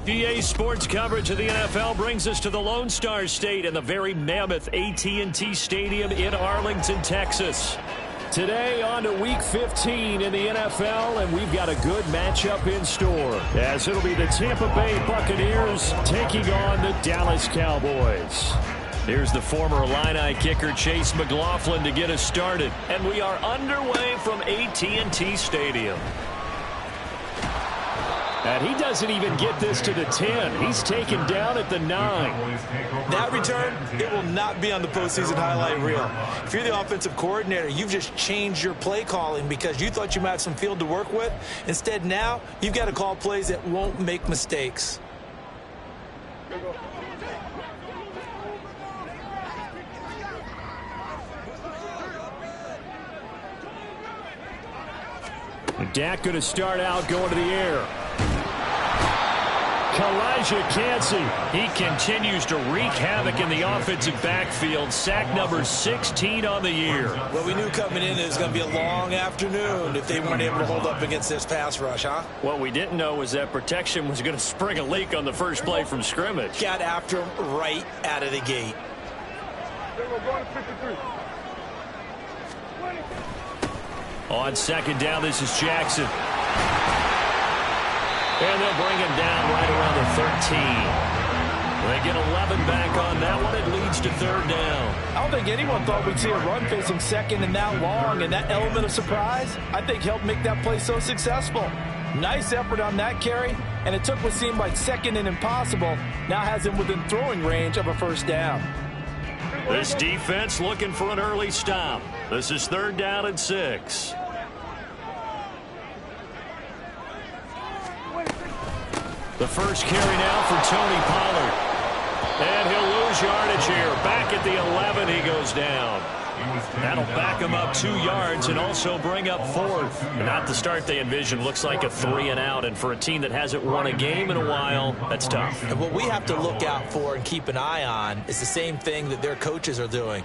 DA Sports coverage of the NFL brings us to the Lone Star State and the very mammoth AT&T Stadium in Arlington, Texas. Today on to Week 15 in the NFL, and we've got a good matchup in store, as it'll be the Tampa Bay Buccaneers taking on the Dallas Cowboys. Here's the former Illini kicker Chase McLaughlin to get us started, and we are underway from AT&T Stadium. And he doesn't even get this to the 10. He's taken down at the 9. That return, it will not be on the postseason highlight reel. If you're the offensive coordinator, you've just changed your play calling because you thought you might have some field to work with. Instead, now you've got to call plays that won't make mistakes. Dak going to start out going to the air. Kalijah Kancey. He continues to wreak havoc in the offensive backfield. Sack number 16 on the year. Well, we knew coming in it was going to be a long afternoon if they weren't able to hold up against this pass rush, huh? What we didn't know was that protection was going to spring a leak on the first play from scrimmage. Got after him right out of the gate. On second down, this is Jackson. And they'll bring him down right around the 13. They get 11 back on that one. It leads to third down. I don't think anyone thought we'd see a run facing second and that long, and that element of surprise, I think, helped make that play so successful. Nice effort on that carry, and it took what seemed like second and impossible, now has him within throwing range of a first down. This defense looking for an early stop. This is third down and 6. The first carry now for Tony Pollard. And he'll lose yardage here. Back at the 11, he goes down. That'll back him up 2 yards and also bring up fourth. Not the start they envisioned. Looks like a 3 and out. And for a team that hasn't won a game in a while, that's tough. And what we have to look out for and keep an eye on is the same thing that their coaches are doing.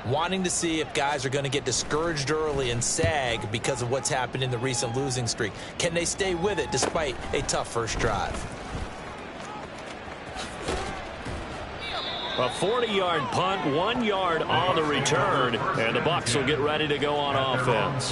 Wanting to see if guys are going to get discouraged early and sag because of what's happened in the recent losing streak. Can they stay with it despite a tough first drive? A 40-yard punt, 1 yard on the return, and the Bucs will get ready to go on offense.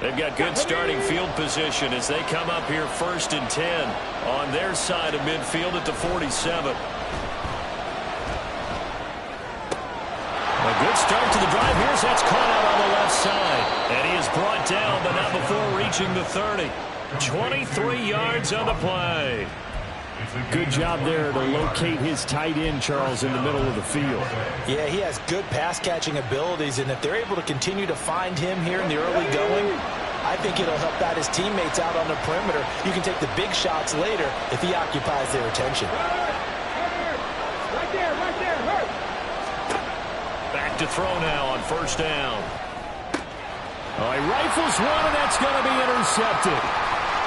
They've got good starting field position as they come up here first and 10 on their side of midfield at the 47. A good start to the drive. Here's that's caught out on the left side. And he is brought down, but not before reaching the 30. 23 yards on the play. Good job there to locate his tight end, Charles, in the middle of the field. Yeah, he has good pass-catching abilities, and if they're able to continue to find him here in the early going, I think it'll help out his teammates out on the perimeter. You can take the big shots later if he occupies their attention. Right there, hurt. Back to throw now on first down. Oh, he rifles one, and that's going to be intercepted.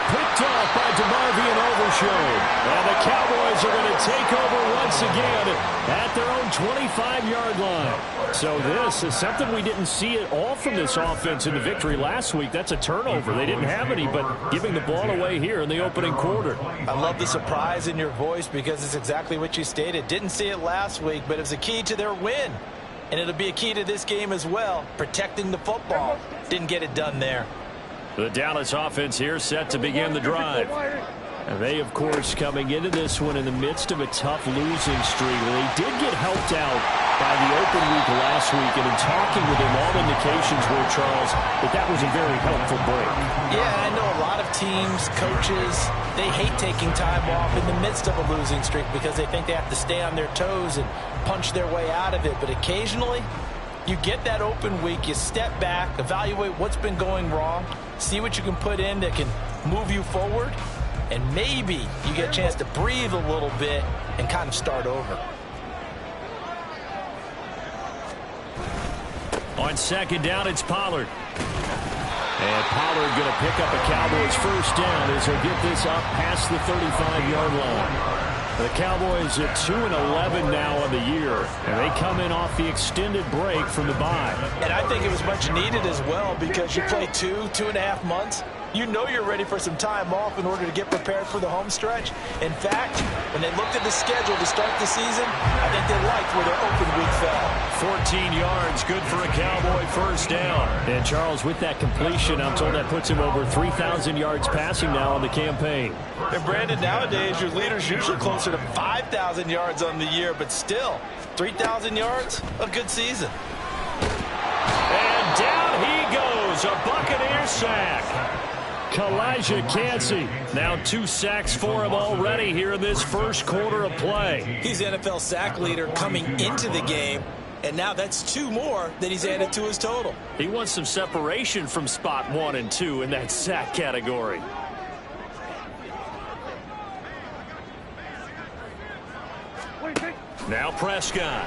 Picked off by DeMarvion Overshown. And the Cowboys are going to take over once again at their own 25-yard line. So this is something we didn't see at all from this offense in the victory last week. That's a turnover. They didn't have any, but giving the ball away here in the opening quarter. I love the surprise in your voice because it's exactly what you stated. Didn't see it last week, but it was a key to their win. And it'll be a key to this game as well, protecting the football. Didn't get it done there. The Dallas offense here set to begin the drive. And they, of course, coming into this one in the midst of a tough losing streak. They did get helped out by the open week last week, and in talking with him, all indications were, Charles, that was a very helpful break. Yeah, I know a lot of teams, coaches, they hate taking time off in the midst of a losing streak because they think they have to stay on their toes and punch their way out of it. But occasionally, you get that open week, you step back, evaluate what's been going wrong, see what you can put in that can move you forward, and maybe you get a chance to breathe a little bit and kind of start over. On second down, it's Pollard. And Pollard going to pick up a Cowboys first down as he'll get this up past the 35-yard line. The Cowboys at 2-11 now on the year, and they come in off the extended break from the bye. And I think it was much needed as well because you play 2.5 months. You know you're ready for some time off in order to get prepared for the home stretch. In fact, when they looked at the schedule to start the season, I think they liked where their open week fell. 14 yards, good for a Cowboy first down. And Charles, with that completion, I'm told that puts him over 3,000 yards passing now on the campaign. And Brandon, nowadays your leader's usually closer to 5,000 yards on the year, but still, 3,000 yards, a good season. And down he goes, a Buccaneer sack. Kalijah Kancey, now 2 sacks for him already here in this first quarter of play. He's NFL sack leader coming into the game, and now that's 2 more that he's added to his total. He wants some separation from spot 1 and 2 in that sack category. Now Prescott.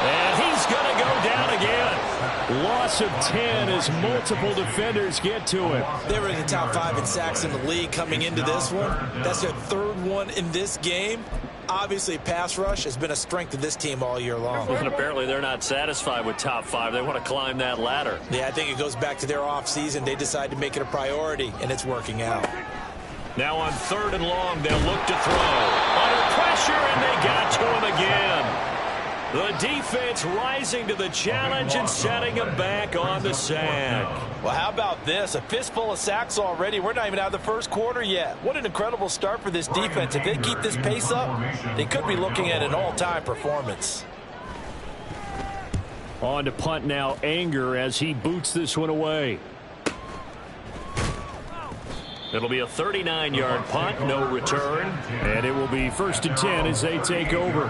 And he's going to go down again. Loss of 10 as multiple defenders get to him. They were in the top 5 in sacks in the league coming into this one. That's their 3rd one in this game. Obviously, pass rush has been a strength of this team all year long. And apparently they're not satisfied with top 5. They want to climb that ladder. Yeah, I think it goes back to their offseason. They decided to make it a priority, and it's working out. Now on 3rd and long, they'll look to throw. Under pressure, and they got to him again. The defense rising to the challenge and setting him back on the sack. Well, how about this? A fistful of sacks already. We're not even out of the first quarter yet. What an incredible start for this defense. If they keep this pace up, they could be looking at an all-time performance. On to punt now, Anger, as he boots this one away. It'll be a 39-yard punt, no return. And it will be 1st and 10 as they take over.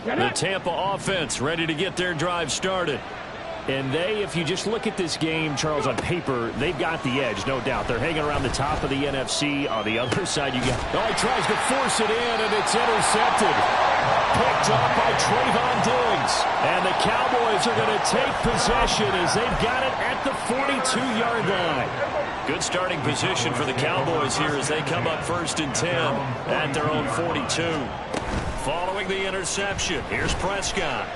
The Tampa offense ready to get their drive started. And they, if you just look at this game, Charles, on paper, they've got the edge, no doubt. They're hanging around the top of the NFC. On the other side, you got... Oh, he tries to force it in, and it's intercepted. Picked up by Trayvon Diggs. And the Cowboys are going to take possession as they've got it at the 42-yard line. Good starting position for the Cowboys here as they come up 1st and 10 at their own 42. Following the interception, here's Prescott.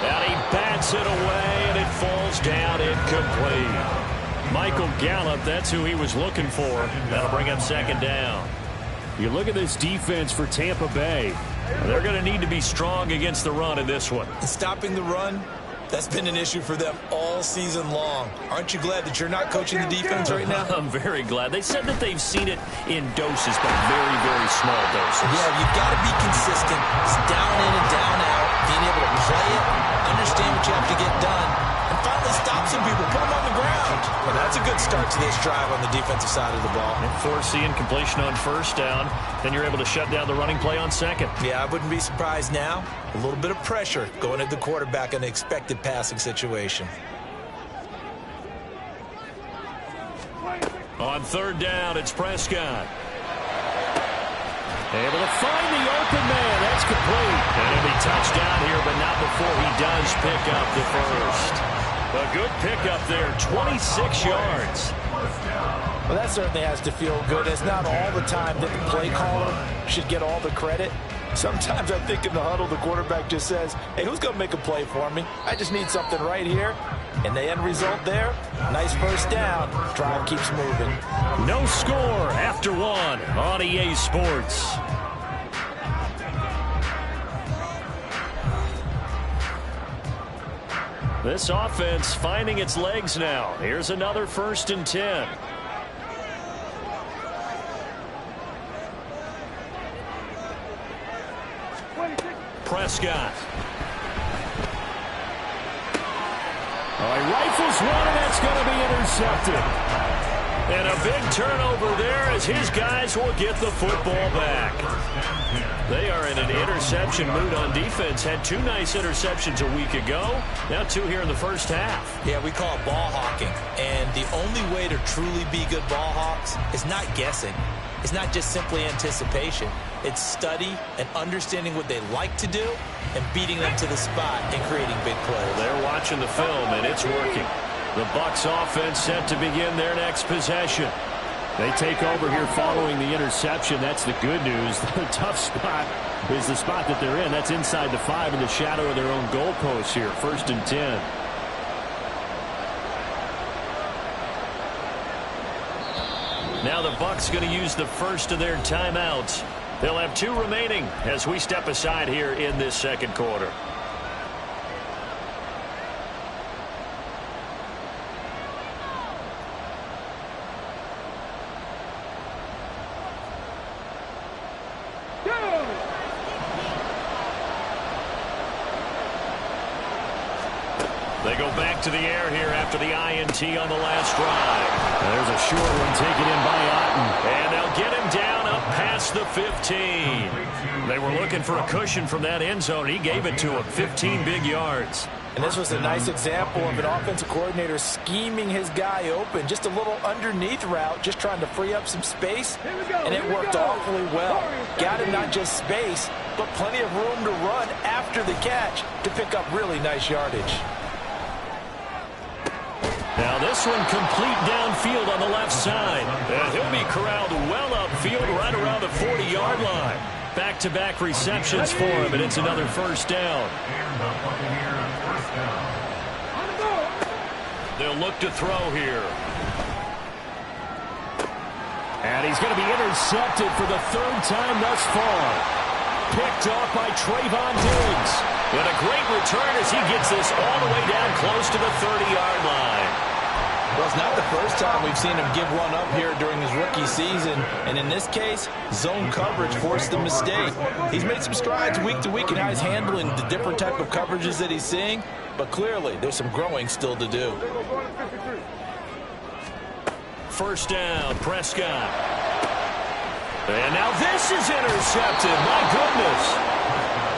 And he bats it away, and it falls down incomplete. Michael Gallup, that's who he was looking for. That'll bring up 2nd down. You look at this defense for Tampa Bay. They're going to need to be strong against the run in this one. Stopping the run, that's been an issue for them all season long. Aren't you glad that you're not coaching the defense right now? I'm very glad. They said that they've seen it in doses, but very, very small doses. Yeah, you've got to be consistent. It's down in and down out. Being able to play it, understand what you have to get done, and finally stop some people, put them on the ground. Well, that's a good start to this drive on the defensive side of the ball. And force the incompletion on 1st down, then you're able to shut down the running play on 2nd. Yeah, I wouldn't be surprised now. A little bit of pressure going at the quarterback in an expected passing situation. On 3rd down, it's Prescott. Able to find the open man. That's complete. And he'll be touched down here, but not before he does pick up the 1st. A good pickup there, 26 yards. Well, that certainly has to feel good. It's not all the time that the play caller should get all the credit. Sometimes I think in the huddle, the quarterback just says, hey, who's going to make a play for me? I just need something right here. And the end result there, nice first down. Drive keeps moving. No score after one on EA Sports. This offense finding its legs now. Here's another 1st and 10. Prescott. Oh, he rifles one, and that's going to be intercepted. And a big turnover there as his guys will get the football back. They are in an interception mood on defense. Had 2 nice interceptions a week ago. Now 2 here in the first half. Yeah, we call it ball hawking. And the only way to truly be good ball hawks is not guessing. It's not just simply anticipation. It's study and understanding what they like to do and beating them to the spot and creating big plays. They're watching the film, and it's working. The Bucs offense set to begin their next possession. They take over here following the interception. That's the good news. The tough spot is the spot that they're in. That's inside the 5 in the shadow of their own goalpost here. 1st and 10. Now the Bucs going to use the first of their timeouts. They'll have 2 remaining as we step aside here in this second quarter. They go back to the air here after the INT on the last drive. There's a short one taken in by Otten. And they'll get him down up past the 15. They were looking for a cushion from that end zone. He gave it to him. 15 big yards. And this was a nice example of an offensive coordinator scheming his guy open. Just a little underneath route, just trying to free up some space. And it worked awfully well. Got him not just space, but plenty of room to run after the catch to pick up really nice yardage. Now this one complete downfield on the left side. And he'll be corralled well upfield right around the 40-yard line. Back-to-back receptions for him, and it's another first down. They'll look to throw here. And he's going to be intercepted for the 3rd time thus far. Picked off by Trayvon Diggs. And a great return as he gets this all the way down close to the 30-yard line. Well, it's not the first time we've seen him give one up here during his rookie season. And in this case, zone coverage forced the mistake. He's made some strides week to week in how he's handling the different type of coverages that he's seeing. But clearly, there's some growing still to do. First down, Prescott. And now this is intercepted. My goodness.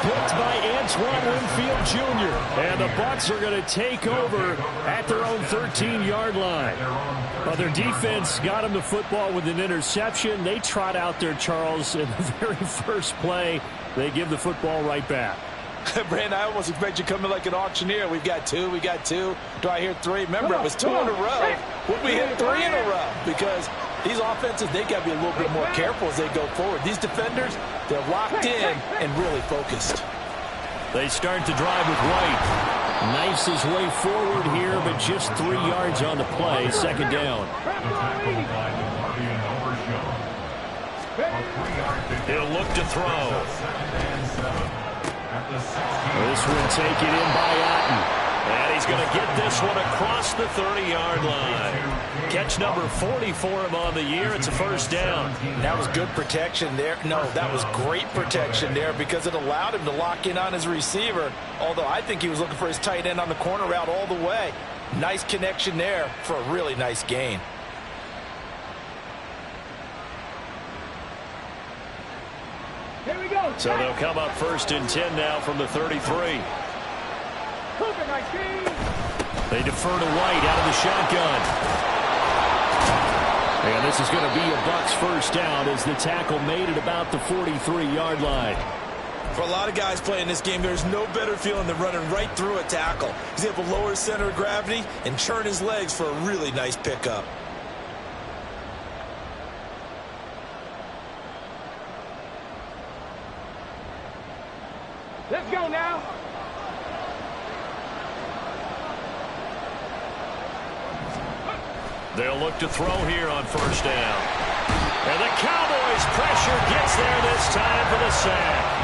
Picked by Antoine Winfield Jr. And the Bucs are going to take over at their own 13-yard line. Well, their defense got them the football with an interception. They trot out there, Charles, in the very first play. They give the football right back. Brandon, I almost expect you coming like an auctioneer. We've got 2, we got 2. Do I hear 3? Remember, it was 2 in a row. Would we hit 3 in a row? Because these offenses, they got to be a little bit more careful as they go forward. These defenders, they're locked in and really focused. They start the drive with White. Knifes his way forward here, but just 3 yards on the play. 2nd down. He'll look to throw. This one taken in by Otten. And he's going to get this one across the 30-yard line. Catch number 40 for him on the year. It's a first down. That was good protection there. No, that was great protection there because it allowed him to lock in on his receiver. Although I think he was looking for his tight end on the corner route all the way. Nice connection there for a really nice gain. Here we go. So they'll come up 1st and 10 now from the 33. They defer to White out of the shotgun. And this is going to be a Bucs first down as the tackle made at about the 43-yard line. For a lot of guys playing this game, there's no better feeling than running right through a tackle. He's able to lower his center of gravity and churn his legs for a really nice pickup. Let's go now. They'll look to throw here on first down. And the Cowboys' pressure gets there this time for the sack.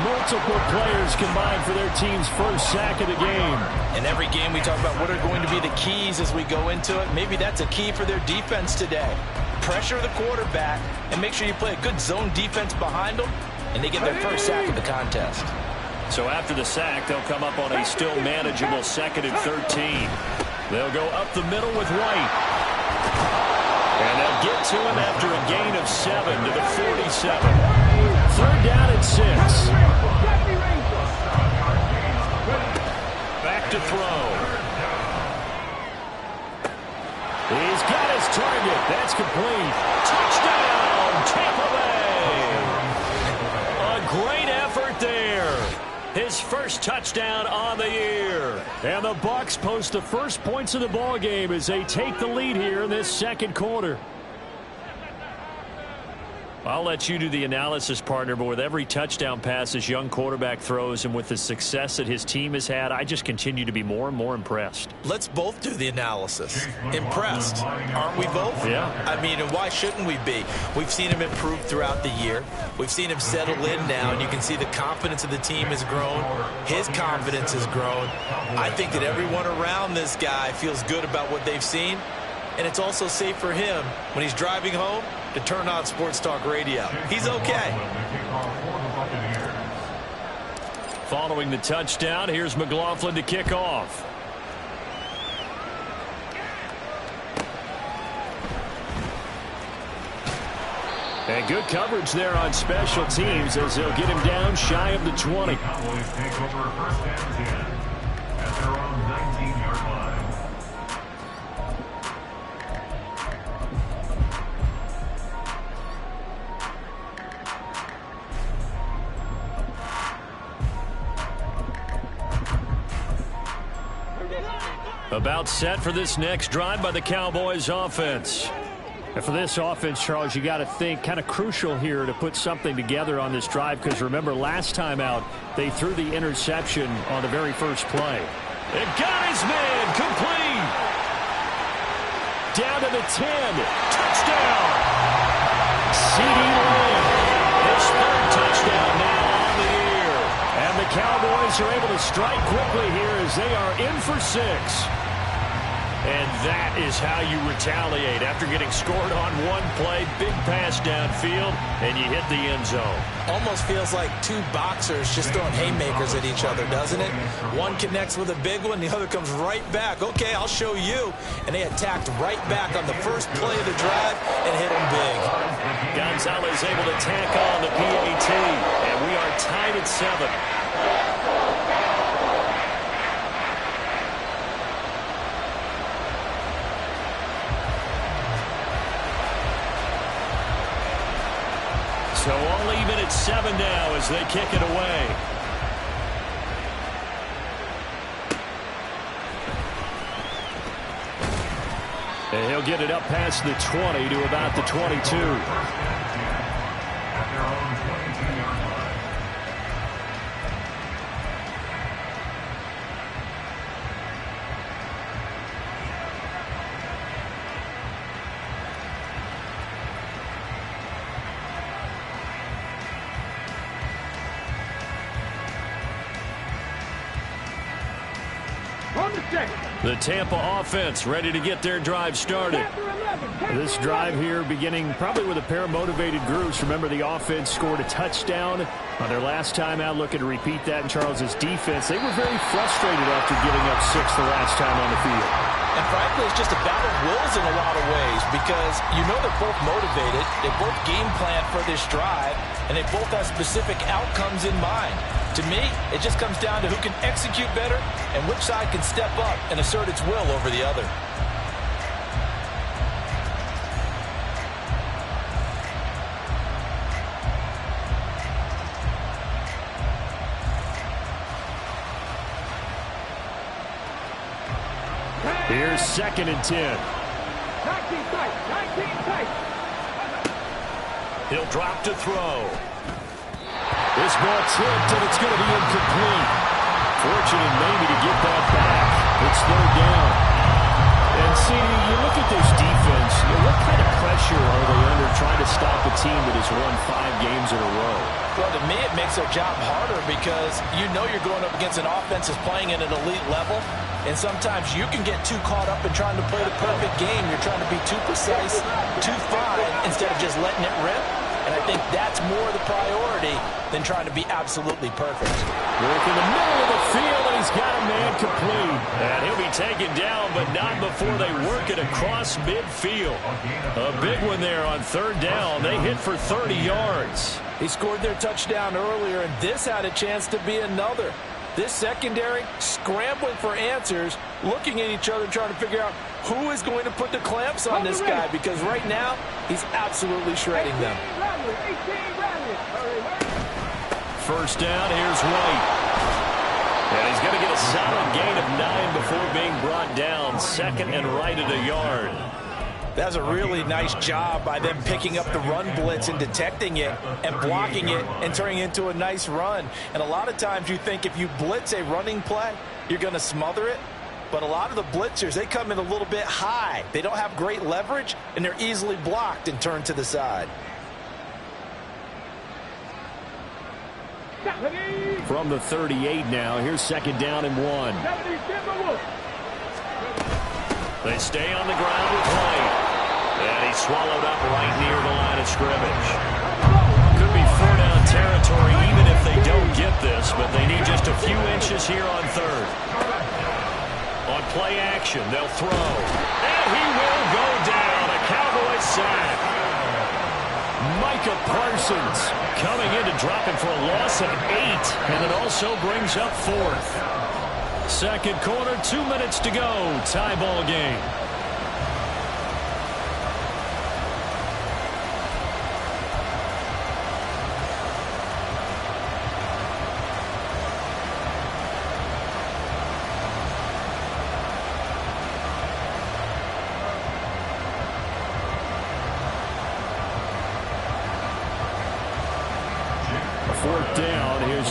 Multiple players combined for their team's first sack of the game. In every game we talk about what are going to be the keys as we go into it. Maybe that's a key for their defense today. Pressure the quarterback and make sure you play a good zone defense behind them, and they get their first sack of the contest. So after the sack, they'll come up on a still manageable 2nd and 13. They'll go up the middle with White. And they'll get to him after a gain of 7 to the 47. 3rd down and 6. Back to throw. He's got his target. That's complete. Touchdown, Tampa Bay. A great effort there. His first touchdown on the year. And the Bucs post the first points of the ball game as they take the lead here in this 2nd quarter. I'll let you do the analysis, partner, but with every touchdown pass this young quarterback throws and with the success that his team has had, I just continue to be more and more impressed. Let's both do the analysis. Impressed, aren't we both? Yeah. I mean, and why shouldn't we be? We've seen him improve throughout the year. We've seen him settle in now, and you can see the confidence of the team has grown. His confidence has grown. I think that everyone around this guy feels good about what they've seen, and it's also safe for him when he's driving home to turn on Sports Talk Radio. He's okay. Following the touchdown, here's McLaughlin to kick off. And good coverage there on special teams as they'll get him down shy of the 20. Cowboys take over 1st and 10 at their own 19-yard line. About set for this next drive by the Cowboys offense. And for this offense, Charles, you got to think kind of crucial here to put something together on this drive, because remember last time out they threw the interception on the very first play. It got his man complete. Down to the 10. Touchdown. C.D. Lamb. His 3rd touchdown now on the year. And the Cowboys are able to strike quickly here as they are in for 6. And that is how you retaliate. After getting scored on one play, big pass downfield, and you hit the end zone. Almost feels like two boxers just throwing haymakers at each other, doesn't it? One connects with a big one, the other comes right back. Okay, I'll show you. And they attacked right back on the first play of the drive and hit him big. Gonzalez able to tack on the PAT, and we are tied at 7. So all even at 7 now as they kick it away. And he'll get it up past the 20 to about the 22. The Tampa offense ready to get their drive started. This drive here beginning probably with a pair of motivated groups. Remember, the offense scored a touchdown on their last time out. Looking to repeat that in Charles's defense. They were very frustrated after giving up 6 the last time on the field. And frankly, it's just a battle of wills in a lot of ways, because you know they're both motivated, they both game plan for this drive, and they both have specific outcomes in mind. To me, it just comes down to who can execute better and which side can step up and assert its will over the other. Here's 2nd and 10. 19 tight. 19 tight. He'll drop to throw. This ball tipped, and it's going to be incomplete. Fortunate maybe to get that back. It's 3rd down. And see, you look at this defense, what kind of pressure are they under trying to stop a team that has won 5 games in a row? Well, to me, it makes their job harder because you know you're going up against an offense that's playing at an elite level. And sometimes you can get too caught up in trying to play the perfect game. You're trying to be too precise, too fine, instead of just letting it rip. And I think that's more the priority than trying to be absolutely perfect. Work in the middle of the field, and he's got a man complete. And he'll be taken down, but not before they work it across midfield. A big one there on 3rd down. They hit for 30 yards. They scored their touchdown earlier, and this had a chance to be another. This secondary scrambling for answers, looking at each other, trying to figure out who is going to put the clamps on this guy, because right now he's absolutely shredding them. 1st down, here's White. And he's going to get a solid gain of 9 before being brought down. 2nd and right at a yard. That's a really nice job by them picking up the run blitz and detecting it and blocking it and turning it into a nice run. And a lot of times you think if you blitz a running play, you're going to smother it. But a lot of the blitzers, they come in a little bit high. They don't have great leverage, and they're easily blocked and turned to the side. From the 38 now, here's 2nd down and 1. They stay on the ground with White. And he's swallowed up right near the line of scrimmage. Could be 4-down territory even if they don't get this, but they need just a few inches here on 3rd. On play action, they'll throw. And he will go down. A Cowboys sack. Micah Parsons coming in to drop him for a loss of 8, and it also brings up 4th. 2nd quarter, 2 minutes to go. Tie ball game.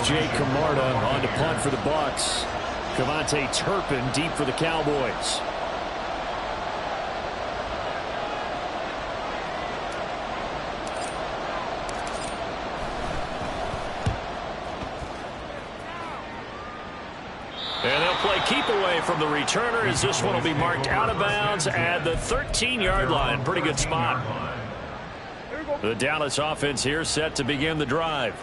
Jay Camarda on to punt for the Bucs. Cavante Turpin deep for the Cowboys. And they'll play keep away from the returner as this one will be marked out of bounds at the 13-yard line. Pretty good spot. The Dallas offense here set to begin the drive.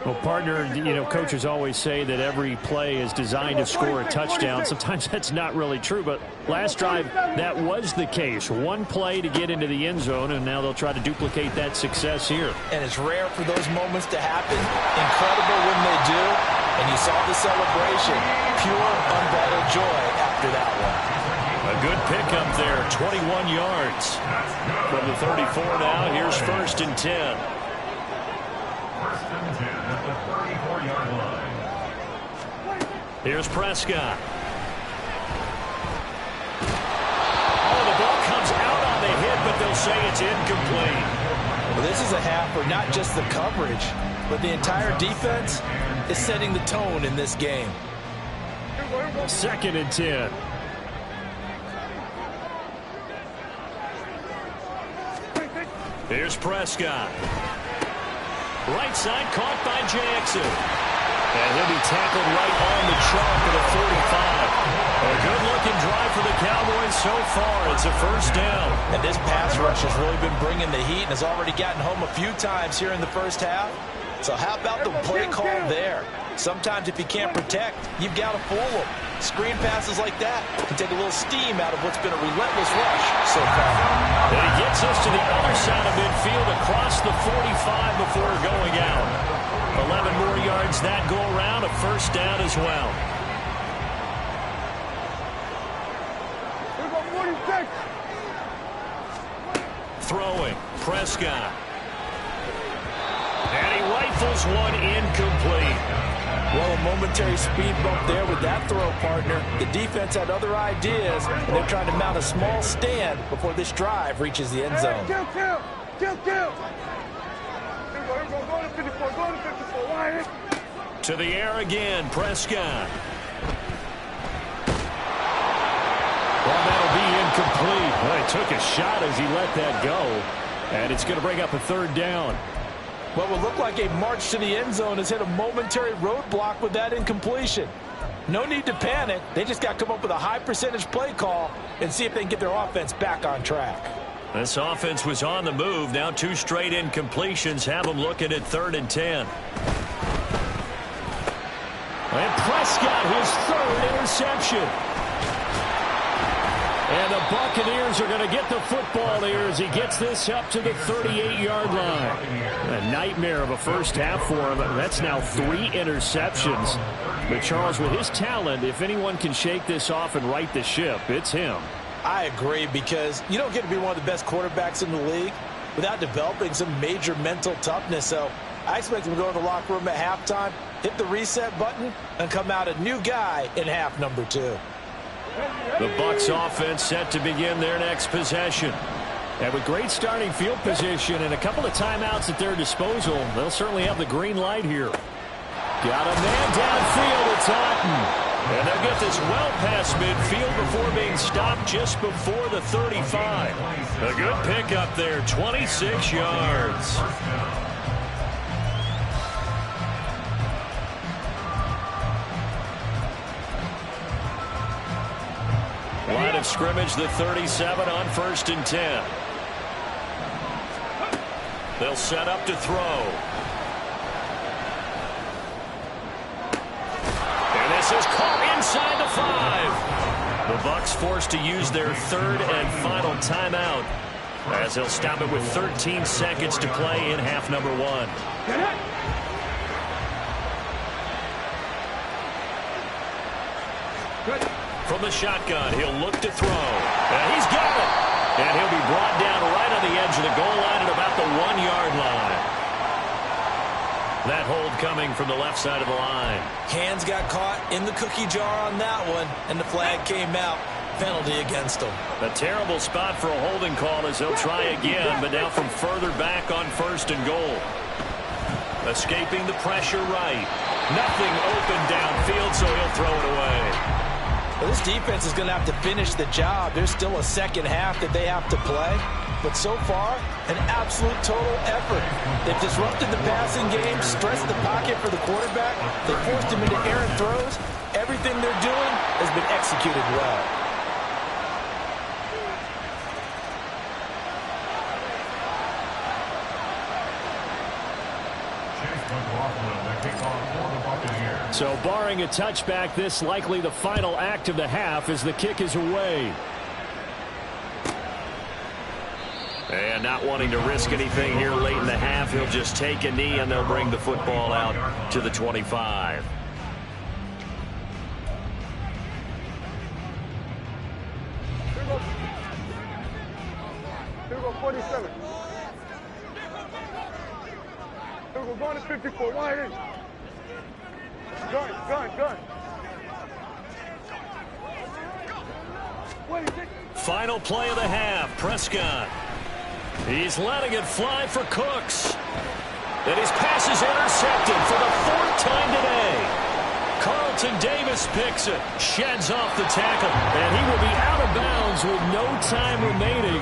Well, partner, coaches always say that every play is designed to score a touchdown. Sometimes that's not really true, but last drive, that was the case. One play to get into the end zone, and now they'll try to duplicate that success here. And it's rare for those moments to happen. Incredible when they do. And you saw the celebration. Pure, unbridled joy after that one. A good pickup there, 21 yards. From the 34 now, here's 1st and 10. Here's Prescott. Oh, the ball comes out on the hit, but they'll say it's incomplete. Well, this is a half where not just the coverage, but the entire defense is setting the tone in this game. 2nd and 10. Here's Prescott. Right side caught by Jackson. And he'll be tackled right on the chalk at the 45. A good-looking drive for the Cowboys so far. It's a 1st down. And this pass rush has really been bringing the heat and has already gotten home a few times here in the 1st half. So how about the play call there? Sometimes if you can't protect, you've got to fool them. Screen passes like that can take a little steam out of what's been a relentless rush so far. And he gets us to the other side of midfield across the 45 before going out. 11 more yards that go around, a 1st down as well. Throwing, Prescott. And he rifles one incomplete. Well, a momentary speed bump there with that throw, partner. The defense had other ideas, and they're trying to mount a small stand before this drive reaches the end zone. Kill. Here we go. Go to 54. Go to 54. Wide. To the air again, Prescott. Well, that'll be incomplete. Well, he took a shot as he let that go, and it's going to bring up a third down. What will look like a march to the end zone has hit a momentary roadblock with that incompletion. No need to panic. They just got to come up with a high percentage play call and see if they can get their offense back on track. This offense was on the move. Now 2 straight incompletions have them looking at 3rd and 10. And Prescott, his 3rd interception. And the Buccaneers are going to get the football here as he gets this up to the 38-yard line. A nightmare of a first half for him. That's now 3 interceptions. But Charles, with his talent, if anyone can shake this off and right the ship, it's him. I agree, because you don't get to be one of the best quarterbacks in the league without developing some major mental toughness. So I expect him to go to the locker room at halftime, hit the reset button, and come out a new guy in half number 2. The Bucs offense set to begin their next possession. And with great starting field position and a couple of timeouts at their disposal, they'll certainly have the green light here. Got a man downfield, it's Otten. And they'll get this well past midfield before being stopped just before the 35. A good pickup there, 26 yards. Line of scrimmage, the 37 on 1st and 10. They'll set up to throw. And this is caught inside the 5. The Bucs forced to use their 3rd and final timeout as they'll stop it with 13 seconds to play in half number 1. From the shotgun, he'll look to throw. And he's got it. And he'll be brought down right on the edge of the goal line at about the 1-yard line. That hold coming from the left side of the line. Hands got caught in the cookie jar on that one, and the flag came out. Penalty against him. A terrible spot for a holding call as they'll try again, but now from further back on 1st and goal. Escaping the pressure right. Nothing open downfield, so he'll throw it away. Well, this defense is going to have to finish the job. There's still a second half that they have to play. But so far, an absolute total effort. They've disrupted the passing game, stressed the pocket for the quarterback. They forced him into errant throws. Everything they're doing has been executed well. So barring a touchback, this likely the final act of the half as the kick is away. And not wanting to risk anything here late in the half, he'll just take a knee and they'll bring the football out to the 25. Here we go, 47. Here we go, going to 54. Wide in. Gun. Final play of the half, Prescott. He's letting it fly for Cooks. And his pass is intercepted for the 4th time today. Carlton Davis picks it, sheds off the tackle, and he will be out of bounds with no time remaining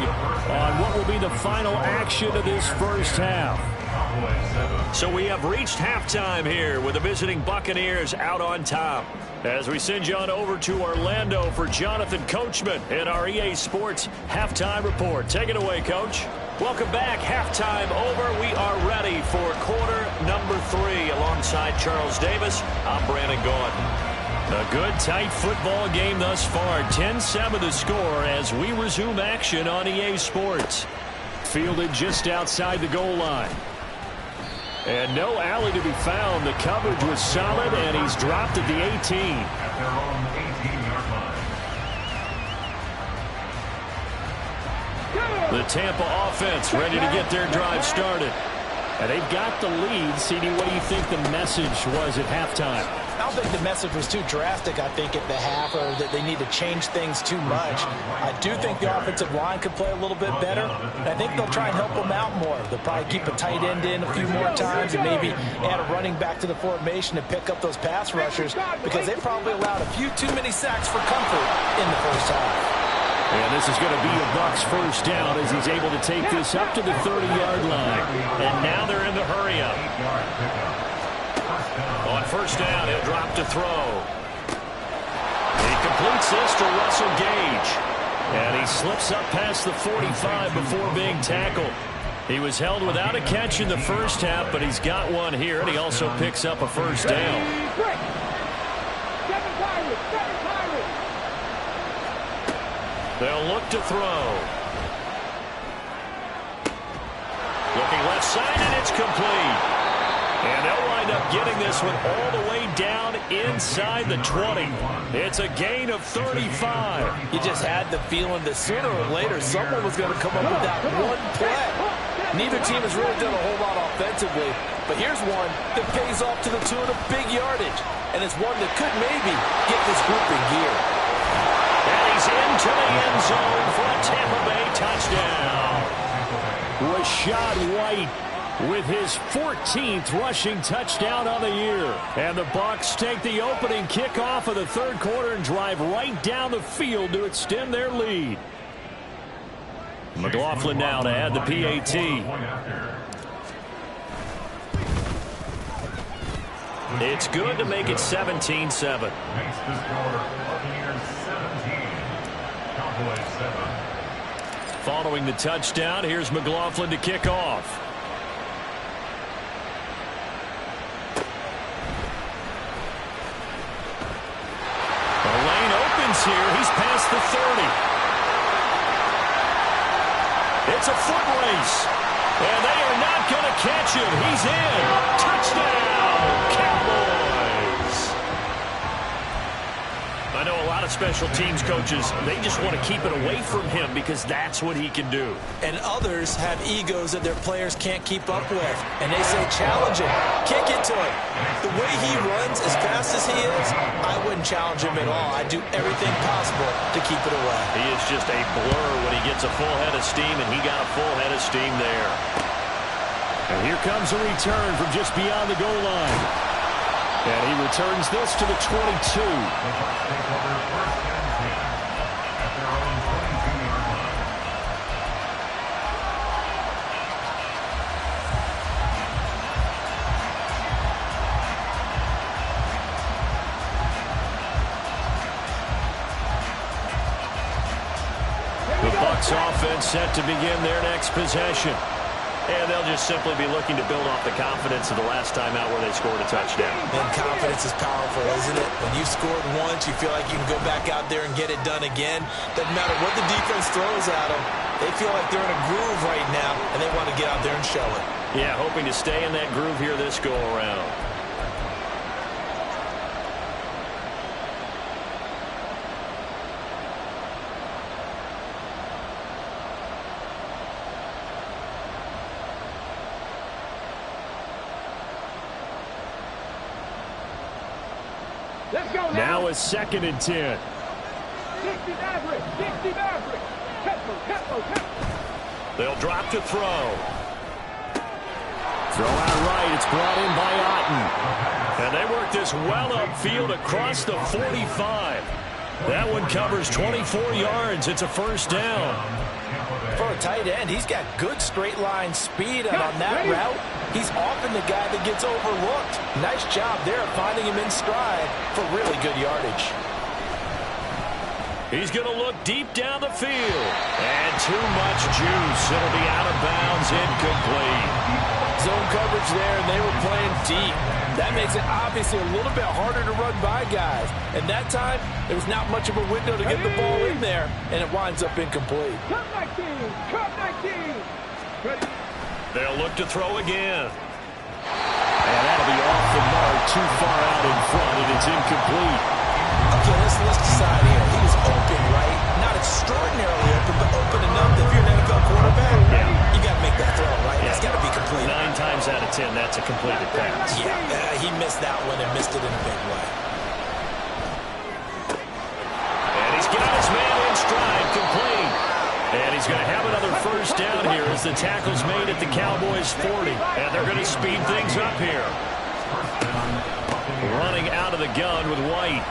on what will be the final action of this first half. So we have reached halftime here with the visiting Buccaneers out on top. As we send you on over to Orlando for Jonathan Coachman in our EA Sports Halftime Report. Take it away, Coach. Welcome back. Halftime over. We are ready for quarter number 3 alongside Charles Davis. I'm Brandon Gordon. A good, tight football game thus far. 10-7 the score as we resume action on EA Sports. Fielded just outside the goal line. And no alley to be found. The coverage was solid, and he's dropped at the 18. At their own 18-yard line. The Tampa offense ready to get their drive started. And they've got the lead. CD, what do you think the message was at halftime? I don't think the message was too drastic, I think, at the half, or that they need to change things too much. I do think the offensive line could play a little bit better, and I think they'll try and help them out more. They'll probably keep a tight end in a few more times and maybe add a running back to the formation to pick up those pass rushers, because they probably allowed a few too many sacks for comfort in the first half. And this is going to be a Bucs first down as he's able to take this up to the 30-yard line. And now they're in the hurry-up. On first down, he'll drop to throw. He completes this to Russell Gage. And he slips up past the 45 before being tackled. He was held without a catch in the first half, but he's got one here, and he also picks up a first down. They'll look to throw. Looking left side, and it's complete. And they'll wind up getting this one all the way down inside the 20. It's a gain of 35. You just had the feeling that sooner or later someone was going to come up with that one play. Neither team has really done a whole lot offensively, but here's one that pays off to the tune of big yardage, and it's one that could maybe get this group in gear. And he's into the end zone for a Tampa Bay touchdown. Rashad White with his 14th rushing touchdown on the year. And the Bucs take the opening kickoff of the third quarter and drive right down the field to extend their lead. McLaughlin now to add the PAT. It's good to make it 17-7. Following the touchdown, here's McLaughlin to kick off. The lane opens here. He's past the 30. It's a foot race. And they are not going to catch him. He's in. Touchdown, Cowboys. I know a lot of special teams coaches, they just want to keep it away from him because that's what he can do. And others have egos that their players can't keep up with. And they say, challenge him. Kick it to him. The way he runs as fast as he is, I wouldn't challenge him at all. I'd do everything possible to keep it away. He is just a blur when he gets a full head of steam, and he got a full head of steam there. And here comes a return from just beyond the goal line. And he returns this to the 22. The Bucs offense set to begin their next possession. And they'll just simply be looking to build off the confidence of the last time out where they scored a touchdown. And confidence is powerful, isn't it? When you've scored once, you feel like you can go back out there and get it done again. Doesn't matter what the defense throws at them. They feel like they're in a groove right now, and they want to get out there and show it. Yeah, hoping to stay in that groove here this go-around. Let's go now. Now it's 2nd and 10. 60 Maverick. 60 Maverick. Tempo. They'll drop to throw. Throw out right. It's brought in by Otten. And they work this well upfield across the 45. That one covers 24 yards. It's a first down. For a tight end, he's got good straight line speed, and on that route, he's often the guy that gets overlooked. Nice job there of finding him in stride for really good yardage. He's going to look deep down the field. And too much juice. It'll be out of bounds, incomplete. Zone coverage there, and they were playing deep. That makes it obviously a little bit harder to run by guys. And that time, there was not much of a window to get the ball in there, and it winds up incomplete. Cut 19. Ready. They'll look to throw again. And that'll be off the mark, too far out in front, and it's incomplete. Okay, let's decide here. He was open, right? Not extraordinarily open, but open enough that if you're an NFL quarterback, you got to make that throw, right? It's got to be complete. 9 times out of 10, that's that's a completed pass. Yeah, he missed that one and missed it in a big way. And he's got his man in stride, complete. And he's going to have another first down here as the tackle's made at the Cowboys' 40. And they're going to speed things up here. Running out of the gun with White.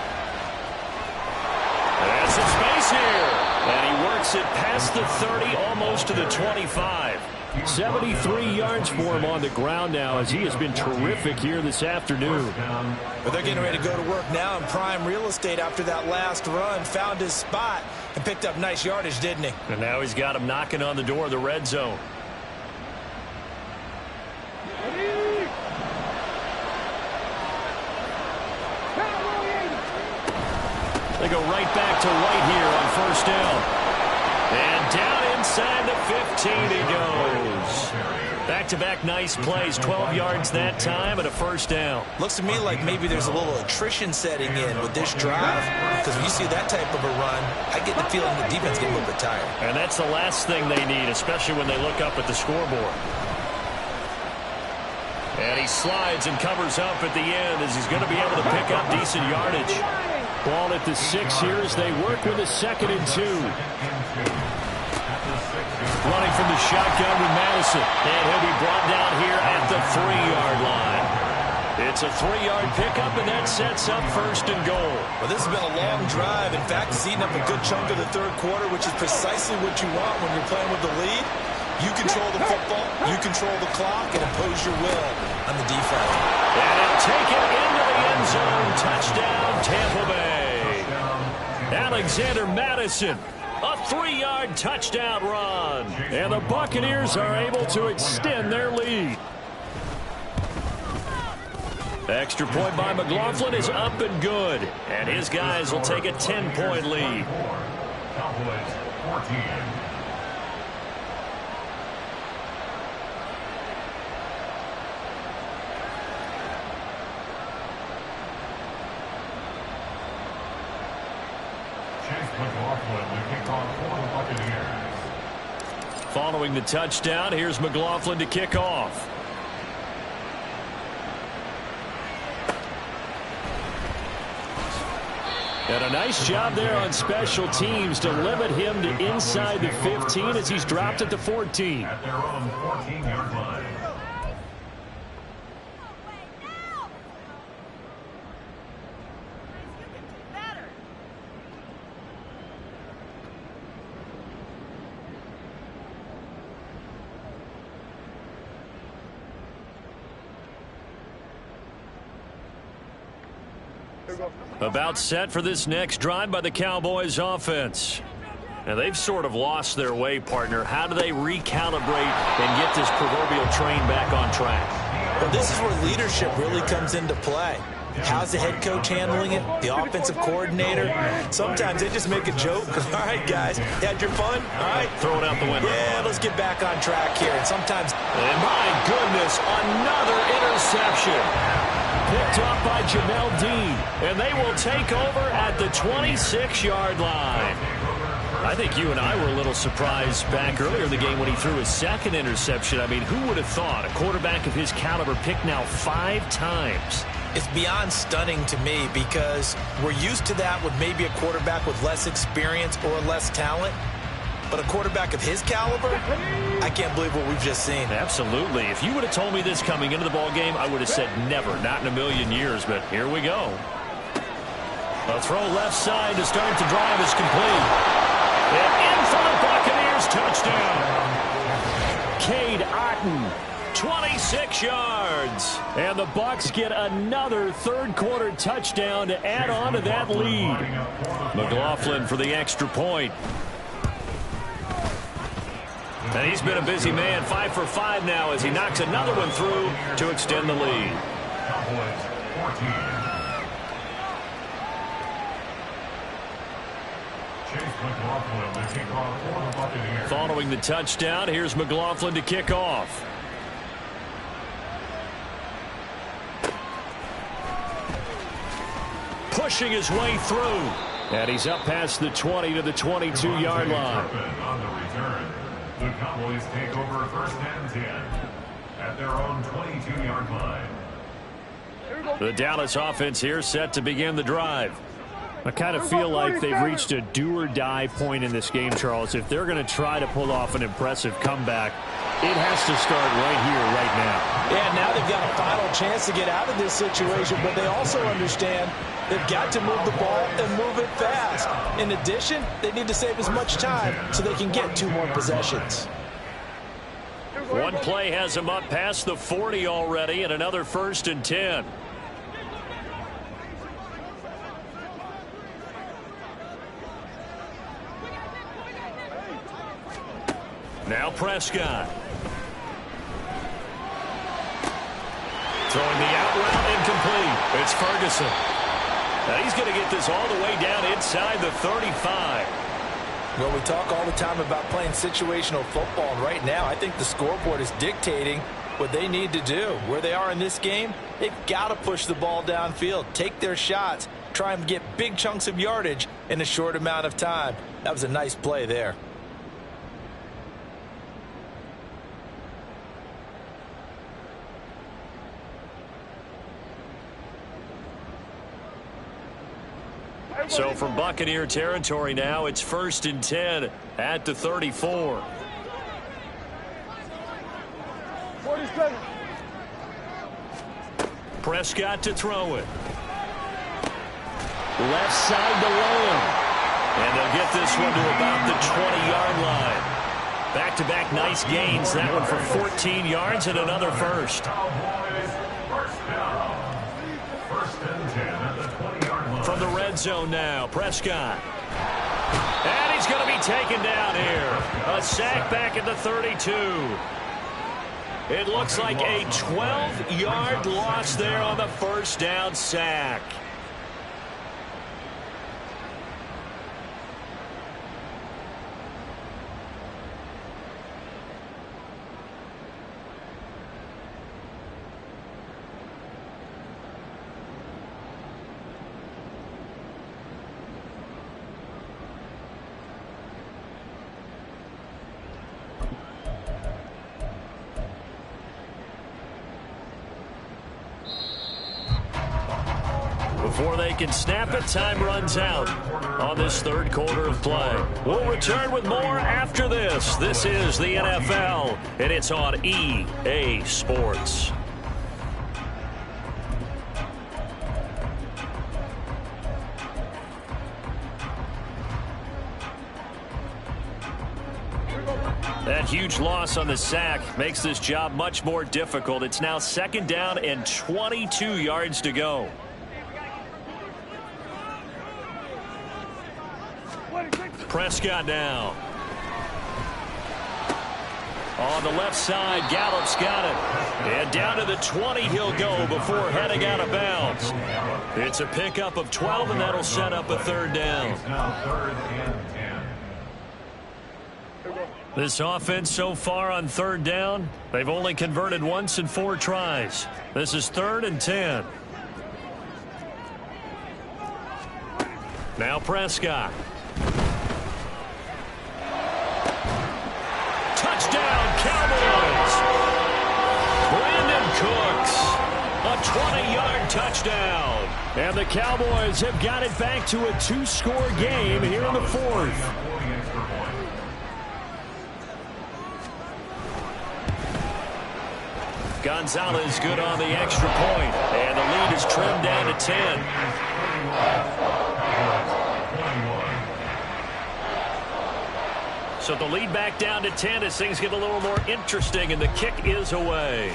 There's some space here. And he works it past the 30, almost to the 25. 73 yards for him on the ground now as he has been terrific here this afternoon. But they're getting ready to go to work now in prime real estate after that last run. Found his spot and picked up nice yardage, didn't he? And now he's got him knocking on the door of the red zone. They go right back to White here on first down. And down inside the 15 he goes. Back-to-back nice plays, 12 yards that time and a first down. Looks to me like maybe there's a little attrition setting in with this drive, because when you see that type of a run, I get the feeling the defense get a little bit tired. And that's the last thing they need, especially when they look up at the scoreboard. And he slides and covers up at the end as he's going to be able to pick up decent yardage. Ball at the 6 here as they work with a 2nd and 2. Running from the shotgun with Madison. And he'll be brought down here at the 3-yard line. It's a 3-yard pickup, and that sets up first and goal. Well, this has been a long drive. In fact, it's eaten up a good chunk of the third quarter, which is precisely what you want when you're playing with the lead. You control the football, you control the clock, and impose your will on the defense. And he'll take it into the end zone. Touchdown, Tampa Bay. Alexander Madison, a 3-yard touchdown run. And the Buccaneers are able to extend their lead. Extra point by McLaughlin is up and good. And his guys will take a 10-point lead. Cowboys 14. Following the touchdown, here's McLaughlin to kick off. And a nice job there on special teams to limit him to inside the 15 as he's dropped at the 14. At their own 14-yard line. About set for this next drive by the Cowboys offense. Now they've sort of lost their way, partner. How do they recalibrate and get this proverbial train back on track? Well, this is where leadership really comes into play. How's the head coach handling it? The offensive coordinator? Sometimes they just make a joke. All right, guys, you had your fun? All right. Throw it out the window. Yeah, let's get back on track here. And sometimes... And my goodness, another interception. Picked up by Jamel Dean. And they will take over at the 26-yard line. I think you and I were a little surprised back earlier in the game when he threw his 2nd interception. I mean, who would have thought a quarterback of his caliber picked now 5 times? It's beyond stunning to me because we're used to that with maybe a quarterback with less experience or less talent. But a quarterback of his caliber, I can't believe what we've just seen. Absolutely. If you would have told me this coming into the ball game, I would have said never, not in a million years. But here we go. A throw left side to start the drive is complete. And in for the Buccaneers, touchdown. Cade Otton, 26 yards. And the Bucs get another third-quarter touchdown to add on to that lead. McLaughlin for the extra point. And he's been a busy man, 5 for 5 now as he knocks another one through to extend the lead. Cowboys 14. Following the touchdown, here's McLaughlin to kick off. Pushing his way through. And he's up past the 20 to the 22-yard line. On the return, the Cowboys take over 1st and 10. at their own 22-yard line. The Dallas offense here set to begin the drive. I kind of feel like they've reached a do-or-die point in this game, Charles. If they're going to try to pull off an impressive comeback, it has to start right here, right now. Yeah, now they've got a final chance to get out of this situation, but they also understand they've got to move the ball and move it fast. In addition, they need to save as much time so they can get 2 more possessions. One play has them up past the 40 already, and another 1st and 10. Now Prescott. Throwing the out route incomplete. It's Ferguson. Now he's going to get this all the way down inside the 35. Well, we talk all the time about playing situational football, and right now I think the scoreboard is dictating what they need to do. Where they are in this game, they've got to push the ball downfield, take their shots, try and get big chunks of yardage in a short amount of time. That was a nice play there. So from Buccaneer territory now, it's 1st and 10 at the 34. 47. Prescott to throw it. Left side to Lamb. And they'll get this one to about the 20-yard line. Back-to-back nice gains. That one for 14 yards and another first. From the red zone now, Prescott. And he's going to be taken down here. A sack back at the 32. It looks like a 12-yard loss there on the 1st down sack. Before they can snap it, time runs out on this 3rd quarter of play. We'll return with more after this. This is the NFL, and it's on EA Sports. That huge loss on the sack makes this job much more difficult. It's now 2nd down and 22 yards to go. Prescott now. On the left side, Gallup's got it. And down to the 20 he'll go before heading out of bounds. It's a pickup of 12, and that'll set up a 3rd down. This offense so far on 3rd down, they've only converted once in 4 tries. This is 3rd and 10. Now Prescott. Touchdown, Cowboys! Brandon Cooks, a 20-yard touchdown. And the Cowboys have got it back to a 2-score game here in the 4th. Gonzalez good on the extra point, and the lead is trimmed down to 10. So the lead back down to 10 as things get a little more interesting, and the kick is away.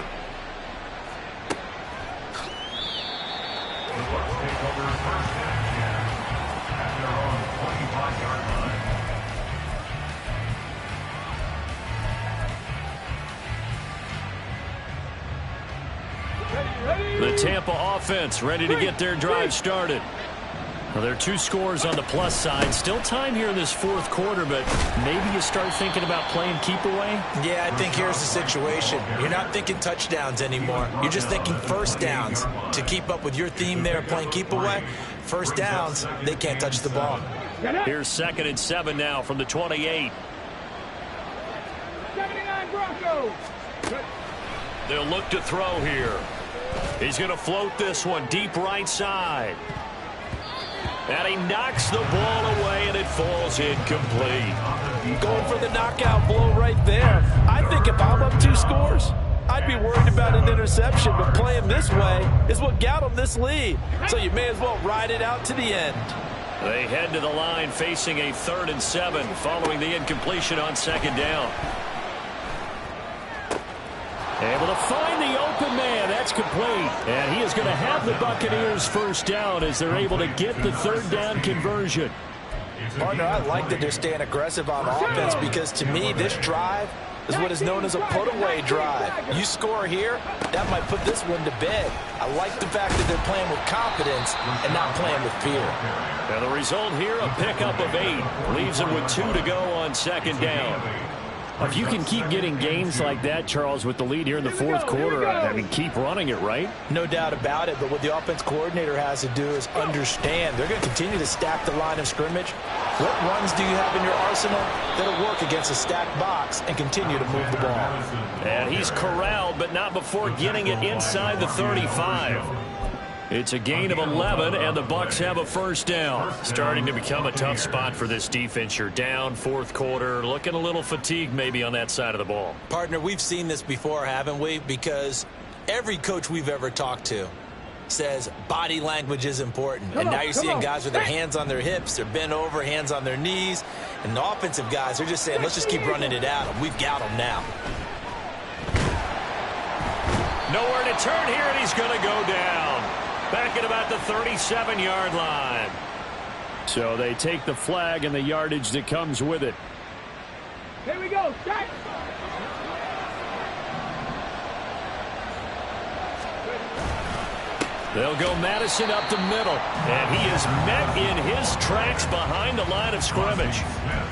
The Tampa offense ready to get their drive started. Well, there are 2 scores on the plus side. Still time here in this 4th quarter, but maybe you start thinking about playing keep away? Yeah, I think here's the situation. You're not thinking touchdowns anymore. You're just thinking 1st downs. To keep up with your theme there, playing keep away, 1st downs, they can't touch the ball. Here's 2nd and 7 now from the 28. 79 Broncos. They'll look to throw here. He's going to float this one deep right side. And he knocks the ball away, and it falls incomplete. Going for the knockout blow right there. I think if I'm up 2 scores, I'd be worried about an interception, but playing this way is what got them this lead. So you may as well ride it out to the end. They head to the line facing a 3rd and 7 following the incompletion on 2nd down. Able to find the open man. That's complete. And he is going to have the Buccaneers first down as they're able to get the 3rd down conversion. Partner, I like that they're staying aggressive on offense because to me this drive is what is known as a put-away drive. You score here, that might put this one to bed. I like the fact that they're playing with confidence and not playing with fear. Now the result here, a pickup of 8. Leaves them with 2 to go on 2nd down. If you can keep getting gains like that, Charles, with the lead here in the 4th quarter, I mean, keep running it, right? No doubt about it, but what the offense coordinator has to do is understand they're going to continue to stack the line of scrimmage. What runs do you have in your arsenal that'll work against a stacked box and continue to move the ball? And he's corralled, but not before getting it inside the 35. It's a gain of 11, and the Bucs have a first down. Starting to become a tough spot for this defense. You're down 4th quarter, looking a little fatigued maybe on that side of the ball. Partner, we've seen this before, haven't we? Because every coach we've ever talked to says body language is important. And now you're seeing guys with their hands on their hips, they're bent over, hands on their knees. And the offensive guys, they're just saying, let's just keep running it at them. We've got them now. Nowhere to turn here, and he's going to go down. Back at about the 37-yard line. So they take the flag and the yardage that comes with it. Here we go. Check. They'll go Madison up the middle. And he is met in his tracks behind the line of scrimmage.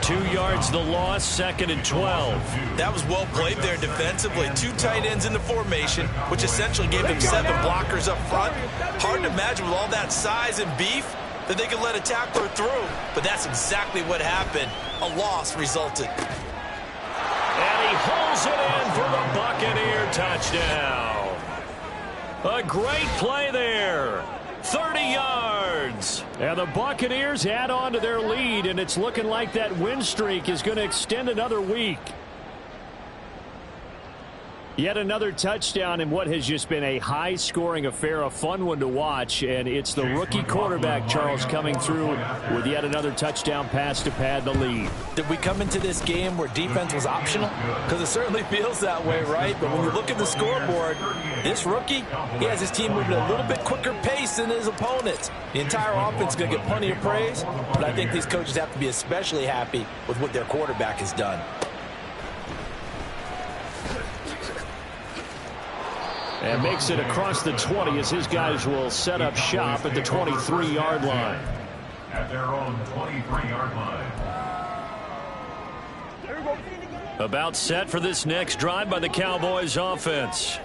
2 yards the loss, 2nd and 12. That was well played there defensively. 2 tight ends in the formation, which essentially gave them 7 blockers up front. Hard to imagine with all that size and beef that they could let a tackler through. But that's exactly what happened. A loss resulted. And he holds it in for the Buccaneer touchdown. A great play there. 30 yards. And the Buccaneers add on to their lead, and it's looking like that win streak is going to extend another week. Yet another touchdown in what has just been a high-scoring affair, a fun one to watch, and it's the rookie quarterback, Charles, coming through with yet another touchdown pass to pad the lead. Did we come into this game where defense was optional? Because it certainly feels that way, right? But when you look at the scoreboard, this rookie, he has his team moving at a little bit quicker pace than his opponents. The entire offense is going to get plenty of praise, but I think these coaches have to be especially happy with what their quarterback has done. And makes it across the 20 as his guys will set up shop at the 23-yard line. At their own 23-yard line. About set for this next drive by the Cowboys offense.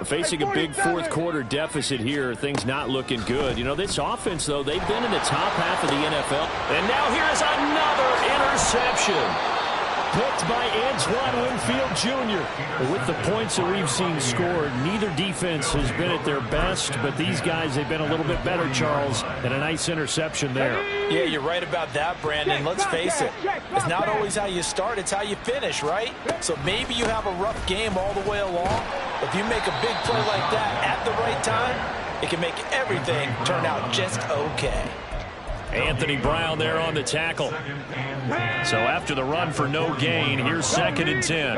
Facing a big 4th quarter deficit here, things not looking good. You know, this offense, though, they've been in the top half of the NFL. And now here's another interception. Picked by Antoine Winfield Jr. With the points that we've seen scored, neither defense has been at their best, but these guys, they've been a little bit better, Charles, and a nice interception there. Yeah, you're right about that, Brandon. Let's face it. It's not always how you start, it's how you finish, right? So maybe you have a rough game all the way along. If you make a big play like that at the right time, it can make everything turn out just okay. Anthony Brown there on the tackle. So after the run for no gain, here's 2nd and 10.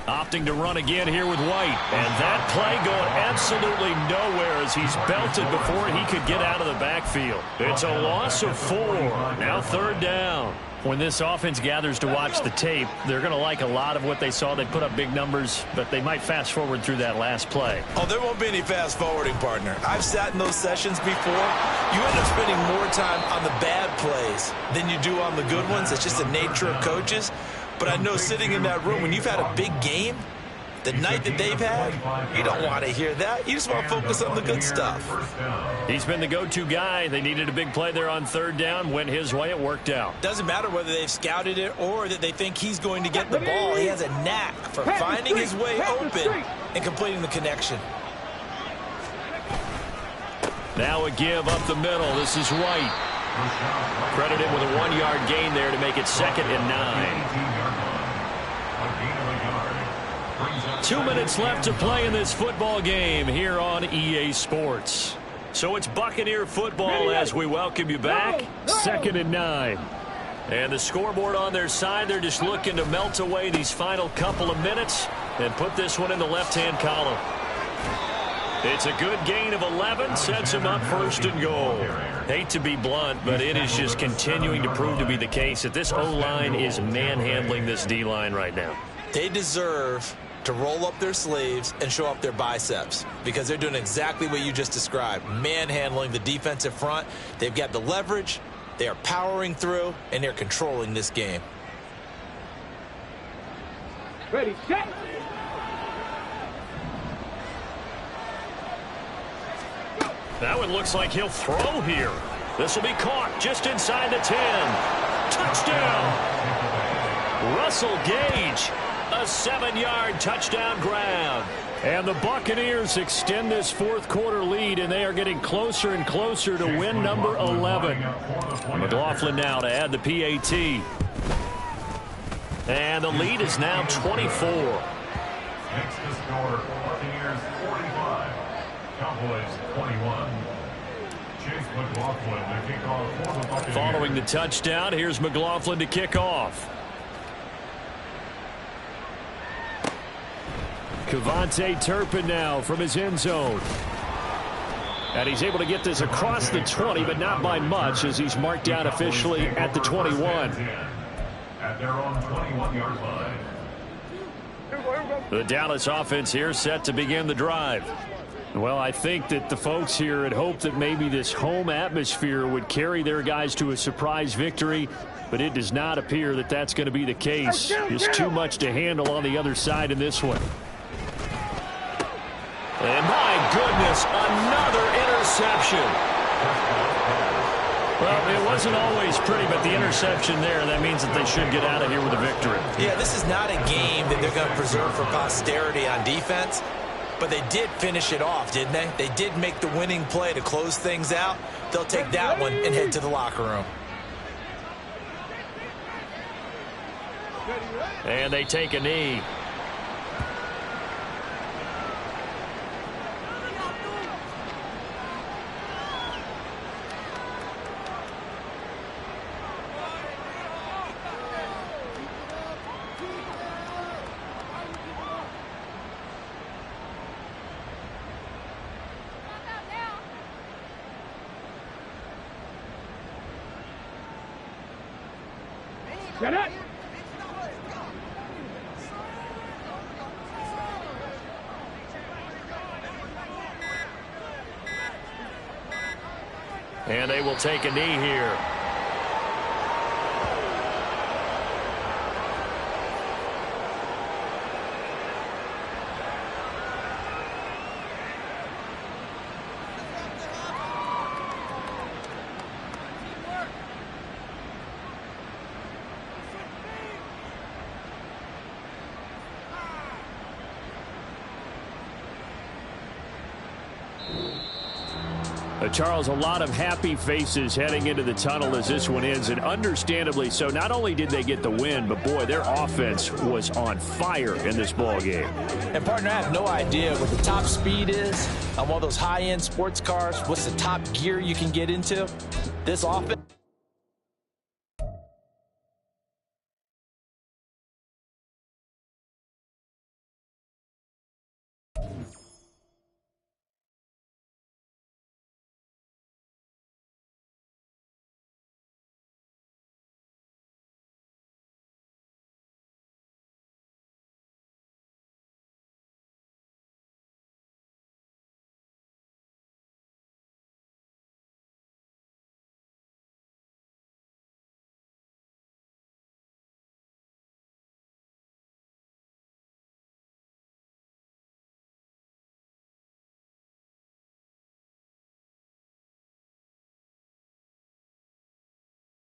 Opting to run again here with White. And that play going absolutely nowhere as he's belted before he could get out of the backfield. It's a loss of 4. Now 3rd down. When this offense gathers to watch the tape, they're going to like a lot of what they saw. They put up big numbers, but they might fast forward through that last play. Oh, there won't be any fast forwarding, partner. I've sat in those sessions before. You end up spending more time on the bad plays than you do on the good ones. It's just the nature of coaches. But I know sitting in that room, when you've had a big game, The night that they've had, you don't want to hear that. You just want to focus on the good stuff. He's been the go-to guy. They needed a big play there on third down. Went his way. It worked out. Doesn't matter whether they've scouted it or that they think he's going to get the ball. He has a knack for finding his way open and completing the connection. Now a give up the middle. This is White. Credited with a 1-yard gain there to make it 2nd and 9. 2 minutes left to play in this football game here on EA Sports. So it's Buccaneer football as we welcome you back. 2nd and 9. And the scoreboard on their side, they're just looking to melt away these final couple of minutes and put this one in the left-hand column. It's a good gain of 11, sets him up 1st and goal. Hate to be blunt, but it is just continuing to prove to be the case that this O-line is manhandling this D-line right now. They deserve to roll up their sleeves and show up their biceps because they're doing exactly what you just described, manhandling the defensive front. They've got the leverage, they are powering through, and they're controlling this game. Ready, set. That one looks like he'll throw here. This will be caught just inside the 10. Touchdown. Russell Gage, a 7-yard touchdown grab. And the Buccaneers extend this 4th quarter lead, and they are getting closer and closer to win number 11. McLaughlin now to add the PAT. And the lead is now 24. Next to score, Buccaneers 45, Cowboys 21. Chase McLaughlin to kick off for the Buccaneers. Following the touchdown, here's McLaughlin to kick off. Kevontae Turpin now from his end zone. And he's able to get this across the 20, but not by much as he's marked out officially at the 21. At their own 21-yard line. The Dallas offense here set to begin the drive. Well, I think that the folks here had hoped that maybe this home atmosphere would carry their guys to a surprise victory, but it does not appear that that's going to be the case. Just too much to handle on the other side in this one. And my goodness, another interception. Well, it wasn't always pretty, but the interception there, that means that they should get out of here with a victory. Yeah, this is not a game that they're going to preserve for posterity on defense, but they did finish it off, didn't they? They did make the winning play to close things out. They'll take that one and head to the locker room. And they take a knee. Get it. And they will take a knee here. Charles, a lot of happy faces heading into the tunnel as this one ends, and understandably so. Not only did they get the win, but boy, their offense was on fire in this ball game. And partner, I have no idea what the top speed is on one of those high-end sports cars. What's the top gear you can get into? This offense